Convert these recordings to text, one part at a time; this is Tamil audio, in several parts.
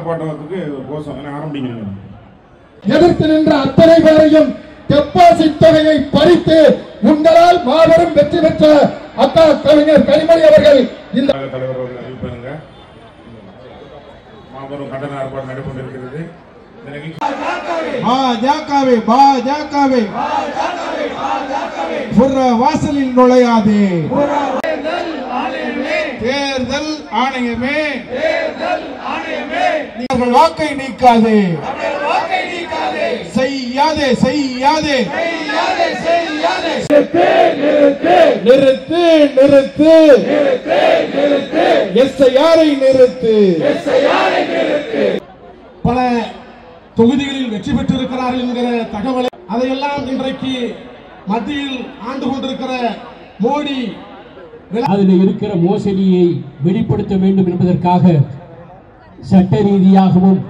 ஆர்ப்பாட்டத்துக்கு கோஷம் ஆரம்பிக்கணும். எதிர்த்து நின்ற அத்தனை பேரையும் டெபாசிட் தொகையை பறித்து உங்களால் மாபெரும் வெற்றி பெற்ற அக்கா கவிஞர் கனிமொழி அவர்கள் இந்த தலைவர் அவர்கள் அறிவிப்பாங்க. மாபெரும் கண்டன ஆர்ப்பாட்டம் நடைபெற்றிருக்கிறது. வாசலில் நுழையாதே. தேர்தல் ஆணையமே நீங்கள் வாக்கை நீக்காதே. செய்யாதே செய்யாதே. நிறுத்து நிறுத்து. எஸ்ஐஆரை நிறுத்து. பல தொகுதிகளில் வெற்றி பெற்றிருக்கிறார்கள் என்கிற தகவலை அதையெல்லாம் இன்றைக்கு மத்தியில் ஆண்டு கொண்டிருக்கிற மோடி அதில் இருக்கிற மோசடியை வெளிப்படுத்த வேண்டும் என்பதற்காக சட்ட ரீதியாகவும்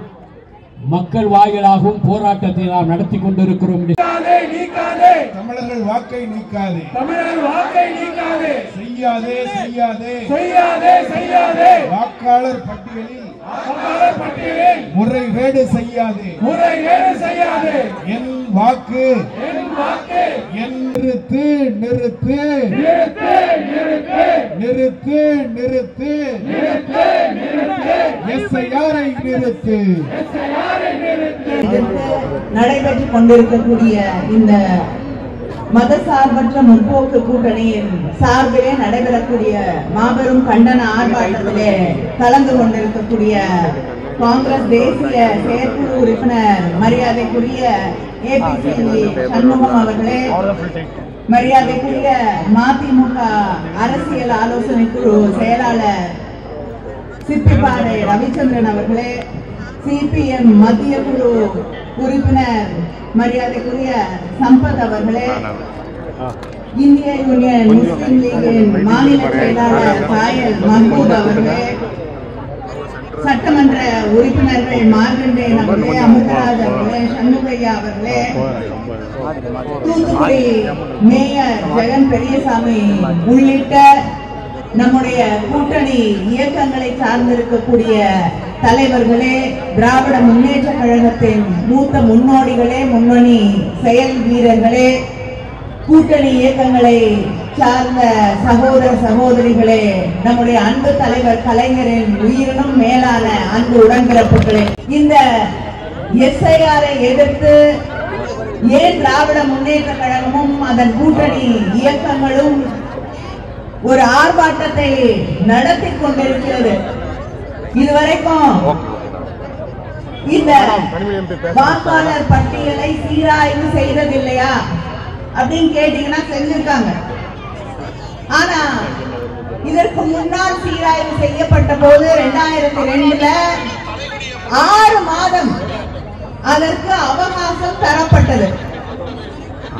மக்கள் வாயிலாகவும் போராட்டத்தை நாம் நடத்தி கொண்டிருக்கிறோம். தமிழர்கள் வாக்கை நீக்காதே. செய்யாதே செய்யாதே செய்யாதே. வாக்காளர் பட்டியலில் முறைகேடு செய்யாதே. என் வாக்கு நிறுத்து நிறுத்து நிறுத்து நிறுத்து. எஸ்ஐஆரை நிறுத்து. நடைபெற்றுக் கொண்டிருக்கக்கூடிய இந்த மதசார்பற்ற முற்போக்கு கூட்டணியின் சார்பிலே நடைபெறக்கூடிய மாபெரும் கண்டன ஆர்ப்பாட்டத்திலே கலந்து கொண்டிருக்கக்கூடிய காங்கிரஸ் தேசிய செயற்குழு உறுப்பினர் மரியாதைக்குரிய ஏபிசிசி சண்முகம் அவர்களே, மரியாதைக்குரிய மதிமுக அரசியல் ஆலோசனை குழு செயலாளர் சிப்பிப்பாறை ரவிச்சந்திரன் அவர்களே, சிபிஎம் மத்திய குழு உறுப்பினர் மரியாதைக்குரிய சம்பத் அவர்களே, இந்திய யூனியன் முஸ்லிம் லீகின் மாநில செயலாளர் காயல் மஹ்மூத் அவர்களே, சட்டமன்ற உறுப்பினர்கள் மார்கண்டேன் அவர்களே, அமுதராஜ் அவர்களே, சண்முகையா அவர்களே, தூத்துக்குடி மேயர் ஜெகன் பெரியசாமி உள்ளிட்ட நம்முடைய கூட்டணி இயக்கங்களை சார்ந்திருக்கக்கூடிய தலைவர்களே, திராவிட முன்னேற்ற கழகத்தின் மூத்த முன்னோடிகளே, முன்னணி செயல் வீரர்களே, கூட்டணி இயக்கங்களை சார்ந்த சகோதர சகோதரிகளே, நம்முடைய அன்பு தலைவர் கலைஞரின் உயிரினும் மேலான அன்பு உடன்பிறப்புகளே, இந்த எஸ்ஐஆரை எதிர்த்து ஏன் திராவிட முன்னேற்ற கழகமும் அதன் கூட்டணி இயக்கங்களும் ஒரு ஆர்ப்பாட்டத்தை நடத்தி கொண்டிருக்கிறது. இதுவரைக்கும் இந்த வாக்காளர் பட்டியலை சீராய்வு செய்ததில்லையா அப்படின்னு கேட்டீங்கன்னா செஞ்சிருக்காங்க. ஆனா இதற்கு முன்னால் சீராய்வு செய்யப்பட்ட போது 2002 6 மாதம் அதற்கு அவகாசம் தரப்பட்டது.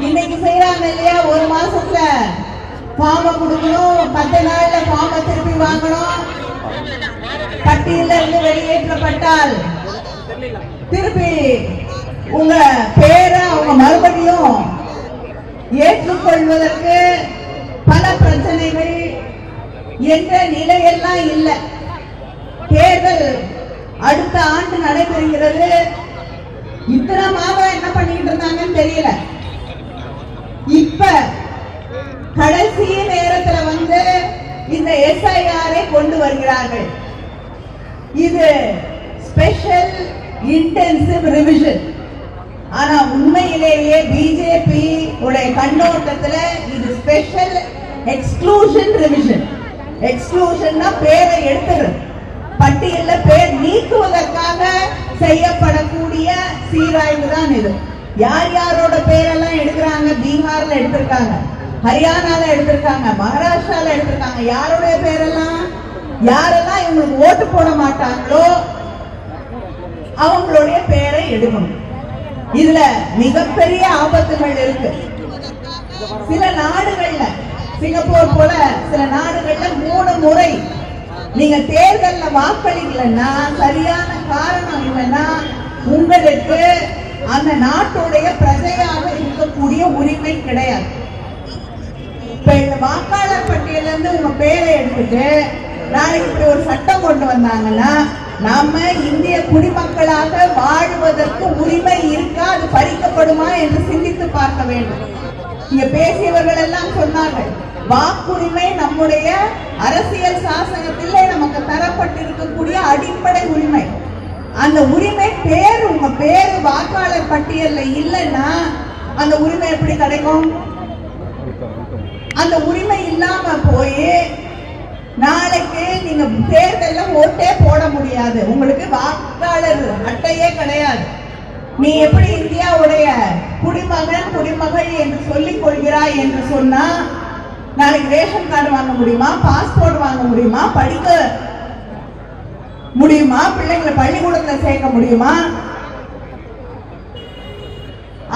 இன்னைக்கு செய்யறாங்க இல்லையா, 1 மாசத்துல ஃபார்ம் கொடுக்கணும், 10 நாள்ல ஃபார்ம் திருப்பி வாங்கணும், பட்டியல இருந்து வெளியேற்றப்பட்டால் திருப்பி உங்க பேரை அவங்க மறுபடியும் ஏற்றுக்கொள்வதற்கு பல பிரச்சனைகள் என்ற நிலையெல்லாம் இல்லை. தேர்தல் அடுத்த ஆண்டு நடைபெறுகிறது. இத்தனை மாதம் என்ன பண்ணிட்டு இருந்தாங்கன்னு தெரியல. இப்ப கடைசி நேரத்துல வந்து இந்த எஸ்ஐஆரை கொண்டு வருகிறார்கள். இது ஸ்பெஷல் இன்டென்சிவ் ரிவிஷன். ஆனா உண்மையிலேயே பிஜேபி உடைய கண்ணோட்டத்துல இது ஸ்பெஷல் எக்ஸ்க்ளூஷன் ரிவிஷன். எக்ஸ்க்ளூஷன்னா பேரை எடுத்துறது, பட்டியல்ல பேர் நீக்குவதற்காக செய்யப்படக்கூடிய சீராய்வு தான் இது. யார் யாரோட பேரெல்லாம் எடுக்கிறாங்க? பீகார்ல எடுத்திருக்காங்க, ஹரியானால எடுத்திருக்காங்க, மகாராஷ்டிரால எடுத்திருக்காங்க. யாருடைய பேரெல்லாம், யாரெல்லாம் இவங்களுக்கு ஓட்டு போட மாட்டாங்களோ அவங்களுடைய பேரை எடுக்கணும். இதுல மிகப்பெரிய ஆபத்துகள் இருக்கு. சில நாடுகள்ல, சிங்கப்பூர் போல சில நாடுகள்ல 3 முறை நீங்க தேர்தல்ல வாக்களிக்கலன்னா, சரியான காரணம் இல்லைன்னா உங்களுக்கு அந்த நாட்டுடைய பிரஜையாக இருக்கக்கூடிய உரிமை கிடையாது. இப்ப இந்த வாக்காளர் பட்டியல இருந்து உங்க பேரை எடுத்துட்டு நாளைக்கு இப்படி ஒரு சட்டம் கொண்டு வந்தாங்கன்னா நாம இந்திய குடிமக்களாக வாழ்வதற்கு உரிமை இருக்கா, அது பறிக்கப்படுமா என்று சிந்தித்து பார்க்க வேண்டும். இங்க பேசியவர்கள் எல்லாம் சொன்னார்கள், வாக்குரிமை நம்முடைய அரசியல் சாசனத்திலே நமக்கு தரப்பட்டிருக்கக்கூடிய அடிப்படை உரிமை. அந்த உரிமை பேர், உங்க பேரு வாக்காளர் பட்டியல்ல இல்லைன்னா அந்த உரிமை எப்படி கிடைக்கும்? அந்த உரிமை இல்லாம போய் நாளைக்கு நீங்க தேர்தல்ல ஓட்டே போட முடியாது, உங்களுக்கு வாக்காளர் அட்டையே கிடையாது. நீ எப்படி இந்தியாவுடைய குடிமகன் குடிமகள் என்று சொல்லிக் கொள்கிறாய் என்று சொன்னா நாளைக்கு ரேஷன் கார்டு வாங்க முடியுமா, பாஸ்போர்ட் வாங்க முடியுமா, படிக்க முடியுமா, பிள்ளைங்களை பள்ளிக்கூடத்துல சேர்க்க முடியுமா?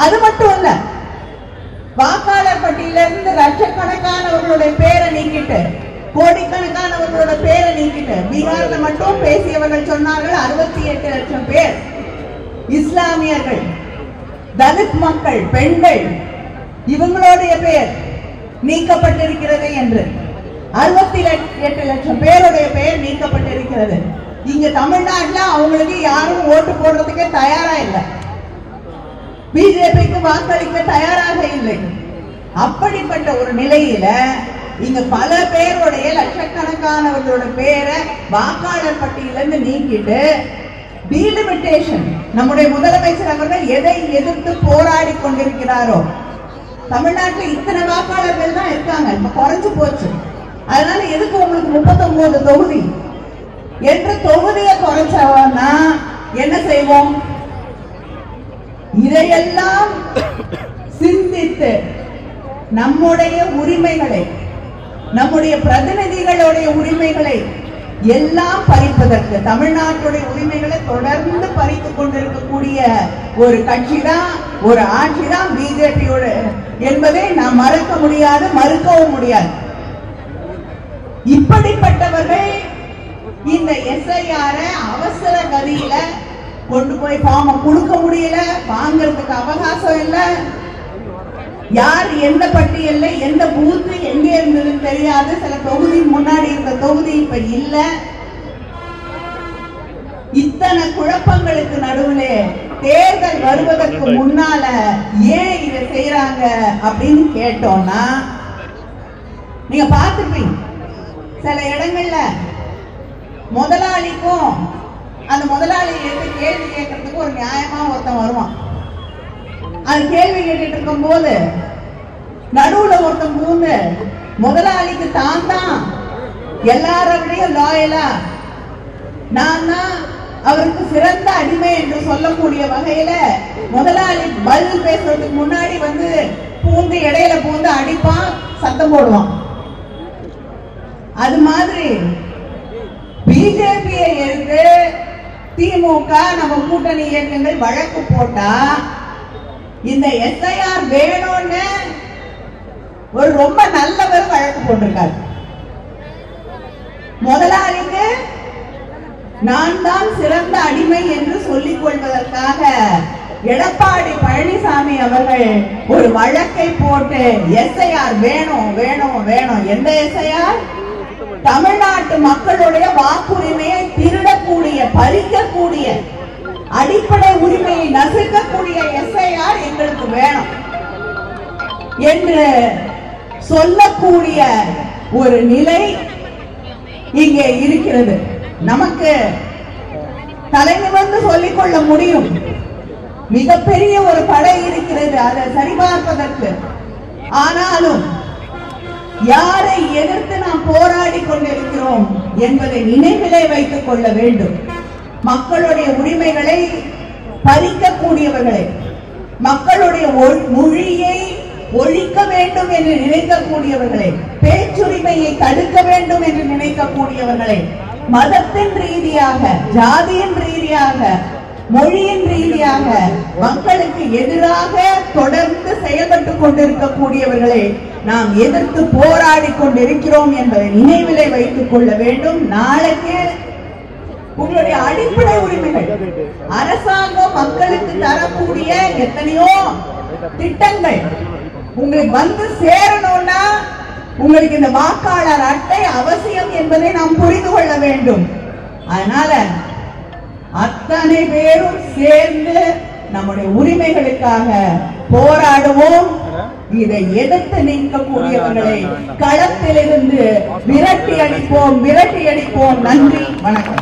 அது மட்டும் இல்ல, வாக்காளர் பட்டியலிருந்து லட்சக்கணக்கானவர்களுடைய பேரை நீக்கிட்டு, கோடிக்கணக்கானவர்களோட பேரை நீக்கிட்டு, பீகார்ல மட்டும் பேசியவர்கள் சொன்னார்கள் 68 லட்சம் பேர் இஸ்லாமியர்கள், தலித் மக்கள், பெண்கள், இவங்களுடைய பேர் நீக்கப்பட்டிருக்கிறது என்று 68 லட்சம் பேருடைய பெயர் நீக்கப்பட்டிருக்கிறது. இங்க தமிழ்நாட்டுல அவங்களுக்கு யாரும் ஓட்டு போடுறதுக்கு தயாரா இல்லை, பிஜேபிக்கு வாக்களிக்க தயாராக இல்லை. அப்படிப்பட்ட ஒரு நிலையில இங்க பல பேருடைய லட்சக்கணக்கானவர்களோட பேரை வாக்காளர் பட்டியலிருந்து நீக்கிட்டு டீலிமிட்டேஷன், நம்முடைய முதலமைச்சர் அவர்கள் எதை எதிர்த்து போராடி கொண்டிருக்கிறாரோ, தமிழ்நாட்டில் இத்தனை வாக்காளர்கள் தான் இருக்காங்க, இப்ப குறைஞ்சு போச்சு, அதனால எதுக்கு உங்களுக்கு 39 தொகுதி என்று தொகுதியை குறைச்சவன்னா என்ன செய்வோம்? இதையெல்லாம் சிந்தித்து நம்முடைய உரிமைகளை, நம்முடைய பிரதிநிதிகளுடைய உரிமைகளை எல்லாம் பறிப்பதற்கு, தமிழ்நாட்டுடைய உரிமைகளை தொடர்ந்து பறித்துக் கொண்டிருக்கக்கூடிய ஒரு கட்சி தான், ஒரு ஆட்சி தான் பிஜேபியோட என்பதை நாம் மறக்க முடியாது, மறுக்கவும் முடியாது. இப்படிப்பட்டவர்கள் இந்த எஸ்ஐஆர் அவசர கதியில கொண்டு போய் ஃபார்ம் கொடுக்க முடியல, வாங்கறதுக்கு அவகாசம் இல்ல, யார் எந்த பட்டியல்ல எந்த பூத்து எங்க இருந்ததுன்னு தெரியாது, சில தொகுதி முன்னாடி இருந்த தொகுதி இப்ப இல்ல. இத்தனை குழப்பங்களுக்கு நடுவுல தேர்தல் வருவதற்கு முன்னால ஏன் இதை செய்யறாங்க அப்படின்னு கேட்டோம்னா, நீங்க பார்த்திருப்பீங்க சில இடங்கள்ல முதலாளிக்கும் அந்த முதலாளி கேள்வி கேட்கறதுக்கு ஒரு நியாயமா ஒருத்தன் வருவான். அது கேள்வி கேட்டுட்டு இருக்கும் போது நடுவுல ஒருத்தன் பூந்து முதலாளிக்கு தான் தான் எல்லாரோடையும் லாயலா, நான் தான் அவருக்கு சிறந்த அடிமை என்று சொல்லக்கூடிய வகையில முதலாளி பதில் பேசுறதுக்கு முன்னாடி வந்து பூந்து இடையில பூந்து அடிப்பான், சத்தம் போடுவான். அது மாதிரி பிஜேபியை எடுத்து திமுக நம்ம கூட்டணி இயக்கங்கள் வழக்கு போட்டா இந்த எஸ்ஐஆர் வேணும்னு ஒரு ரொம்ப நல்லவர் வழக்கு போட்டிருக்காரு. முதலாளிக்கு நான் தான் சிறந்த அடிமை என்று சொல்லிக் கொள்வதற்காக எடப்பாடி பழனிசாமி அவர்கள் ஒரு வழக்கை போட்டு எஸ்ஐஆர் வேணும் வேணும் வேணும். எந்த எஸ்ஐஆர்? தமிழ்நாட்டு மக்களுடைய வாக்குரிமையை திருடக்கூடிய, பறிக்கக்கூடிய, அடிப்படை உரிமையை நசுக்கக்கூடிய எஸ்ஐஆர் எங்களுக்கு வேணும் என்று சொல்லக்கூடிய ஒரு நிலை இங்கே இருக்கிறது. நமக்கு தலைநிமிர்ந்து சொல்லிக் கொள்ள முடியும், மிகப்பெரிய ஒரு படை இருக்கிறது அதை சரிபார்ப்பதற்கு. ஆனாலும் யாரை எதிர்த்து நாம் போராடி கொண்டிருக்கிறோம் என்பதை நினைவிலே வைத்துக் கொள்ள வேண்டும். மக்களுடைய உரிமைகளை பறிக்கக்கூடியவர்களை, மக்களுடைய மொழியை ஒழிக்க வேண்டும் என்று நினைக்கக்கூடியவர்களை, பேச்சுரிமையை தடுக்க வேண்டும் என்று நினைக்கக்கூடியவர்களை, மதத்தின் ரீதியாக, ஜாதியின் ரீதியாக, மொழியின் ரீதியாக மக்களுக்கு எதிராக தொடர்ந்து செயல்பட்டுக் கொண்டிருக்கக்கூடியவர்களை நாம் எதிர்த்து போராடி கொண்டிருக்கிறோம் என்பதை நினைவிலே வைத்துக் கொள்ள வேண்டும். நாளைக்கு உங்களுடைய அடிப்படை உரிமைகள், அரசாங்கம் மக்களுக்கு தரக்கூடிய எத்தனையோ திட்டங்கள் உங்களுக்கு வந்து சேரணும்னா உங்களுக்கு இந்த வாக்காளர் அட்டை அவசியம் என்பதை நாம் புரிந்து கொள்ள வேண்டும். அதனால அத்தனை பேரும் சேர்ந்து நம்முடைய உரிமைகளுக்காக போராடுவோம். இதை எதிர்த்து நிற்கக்கூடியவர்களை களத்திலிருந்து விரட்டி அடிப்போம். நன்றி, வணக்கம்.